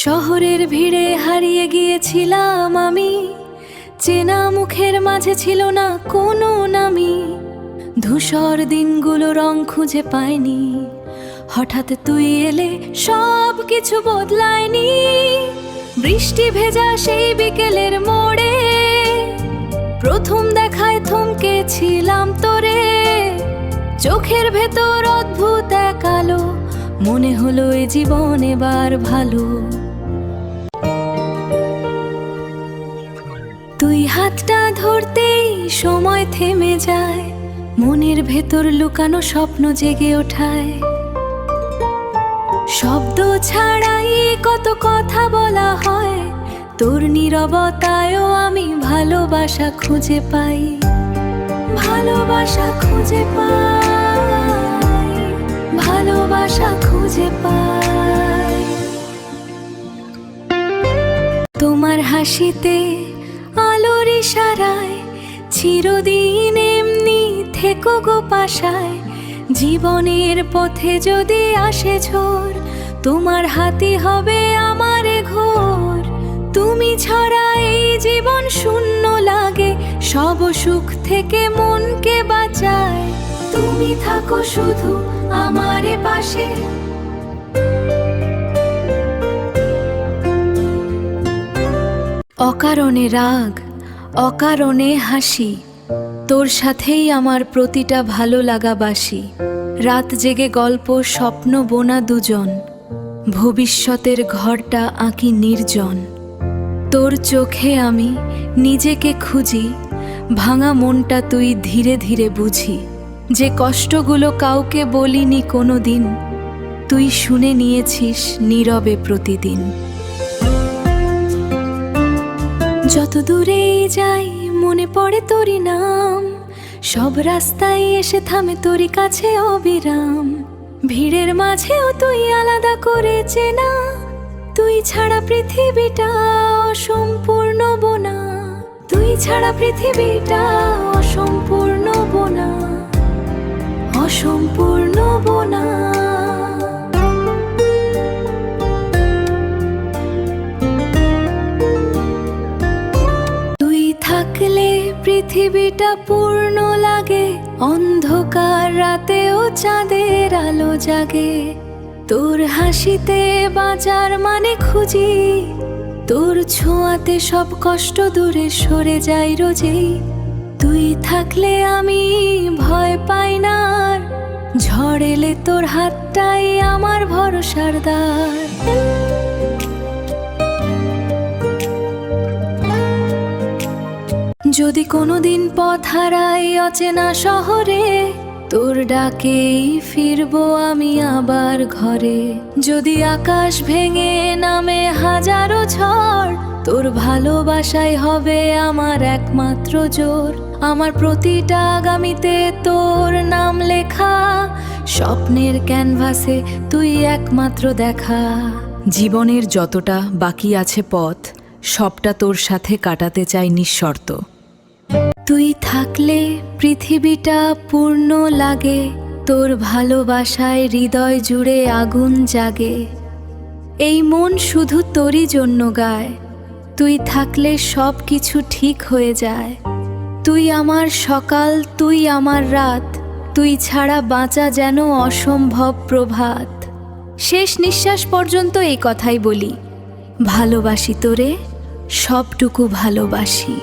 শহরের ভিড়ে হারিয়ে গিয়েছিলাম আমি, চেনা মুখের মাঝে ছিল না কোনো নামি। ধূসর দিনগুলো রং খুঁজে পাইনি, হঠাৎ তুই এলে সব কিছু বদলায়নি। বৃষ্টি ভেজা সেই বিকেলের মোড়ে প্রথম দেখায় থমকেছিলাম তোরে। চোখের ভেতর অদ্ভুত এক আলো, মনে হলো এ জীবন এবার ভালো। তুই হাতটা ধরতেই সময় থেমে যায়, মনের ভেতর লুকানো স্বপ্ন জেগে ওঠায়। শব্দ ছাড়াই কত কথা বলা হয়, তোর নীরবতায়ও আমি ভালোবাসা খুঁজে পাই। ভালোবাসা খুঁজে পাই, ভালোবাসা খুঁজে পাই। তোমার হাসিতে আলোর ইশারায় চিরদিন এমনি থেকো গো পাশায়। জীবনের পথে যদি আসে ঝড়, তোমার হাতই হবে আমার ঘোর। তুমি ছাড়া এই জীবন শূন্য লাগে, সব সুখ থেকে মনকে বাঁচায়। তুমি থাকো শুধু আমার পাশে। অকারণে রাগ, অকারণে হাসি, তোর সাথেই আমার প্রতিটা ভালো লাগা বাসি। রাত জেগে গল্প স্বপ্ন বোনা দুজন, ভবিষ্যতের ঘরটা আঁকি নির্জন। তোর চোখে আমি নিজেকে খুঁজি, ভাঙা মনটা তুই ধীরে ধীরে বুঝি। যে কষ্টগুলো কাউকে বলিনি কোনো দিন, তুই শুনে নিয়েছিস নীরবে প্রতিদিন। যত দূরেই যাই মনে পড়ে তোরই নাম, সব রাস্তায় এসে থামে তোরই কাছে অবিরাম। ভিড়ের মাঝেও তুই আলাদা করে চেনা, তুই ছাড়া পৃথিবীটা অসম্পূর্ণ বোনা। তুই ছাড়া পৃথিবীটা অসম্পূর্ণ বোনা, অসম্পূর্ণ বোনা। তুই থাকলে পৃথিবীটা পূর্ণ লাগে, অন্ধকার রাতেও চাঁদের আলো জাগে। তোর হাসিতে বাঁচার মানে খুঁজি, তোর ছোঁয়াতে সব কষ্ট দূরে সরে যায় রোজেই। তুই থাকলে আমি ভয় পাই না আর, ঝড় এলে তোর হাতটাই আমার ভরসার দ্বার। যদি কোনোদিন পথ হারাই অচেনা শহরে, তোর ডাকেই ফিরবো আমি আবার ঘরে। যদি আকাশ ভেঙে নামে হাজারো ঝড়, তোর ভালোবাসাই হবে আমার একমাত্র জোর। আমার প্রতিটা আগামীতে তোর নাম লেখা, স্বপ্নের ক্যানভাসে তুই একমাত্র দেখা। জীবনের যতটা বাকি আছে পথ, সবটা তোর সাথে কাটাতে চাই নিঃশর্ত। তুই থাকলে পৃথিবীটা পূর্ণ লাগে, তোর ভালোবাসায় হৃদয় জুড়ে আগুন জাগে। এই মন শুধু তোরই জন্য গায়, তুই থাকলে সব কিছু ঠিক হয়ে যায়। তুই আমার সকাল, তুই আমার রাত, তুই ছাড়া বাঁচা যেন অসম্ভব প্রভাত। শেষ নিঃশ্বাস পর্যন্ত এই কথাই বলি, ভালোবাসি তোরে, সবটুকু ভালোবাসি।